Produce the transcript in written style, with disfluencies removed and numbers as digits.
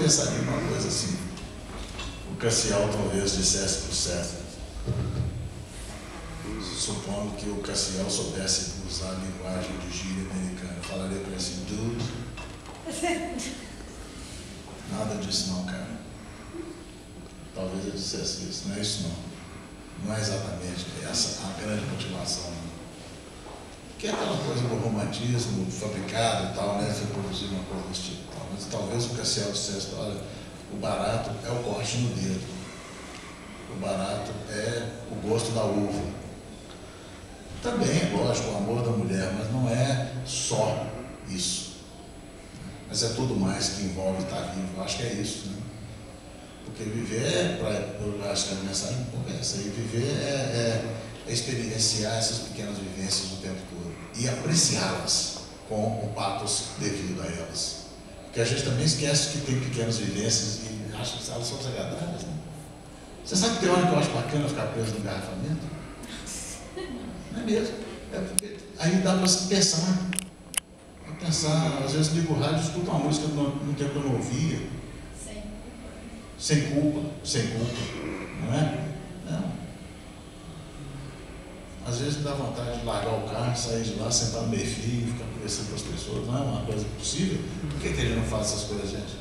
pensaria uma coisa assim. O Cassiel talvez dissesse para o César, supondo que o Cassiel soubesse usar a linguagem de gíria americana, eu falaria para ele assim, dude, nada disso não, cara. Talvez ele dissesse isso, não é isso não. Não é exatamente essa a grande motivação, não. Que é aquela coisa do romantismo fabricado e tal, né? Você produzir uma coisa desse tipo e tal. Mas talvez o Cassiel dissesse, olha, o barato é o corte no dedo. O barato é o gosto da uva. Também, lógico, o amor da mulher, mas não é só isso. Mas é tudo mais que envolve estar vivo. Eu acho que é isso, né? Porque viver, eu acho que a mensagem é essa aí, viver é experienciar essas pequenas vivências o tempo todo e apreciá-las com o patos devido a elas. Porque a gente também esquece que tem pequenas vivências e acha que elas são desagradáveis, né? Você sabe que tem hora que eu acho bacana ficar preso no engarrafamento? Não é mesmo? Aí dá para pensar. Para pensar, às vezes ligo o rádio, escuto uma música no tempo que eu não ouvia. Sem culpa, não é? Não. Às vezes me dá vontade de largar o carro, sair de lá, sentar no meio-fio, ficar conversando com as pessoas. Não é uma coisa possível? Por que a gente não faz essas coisas, gente?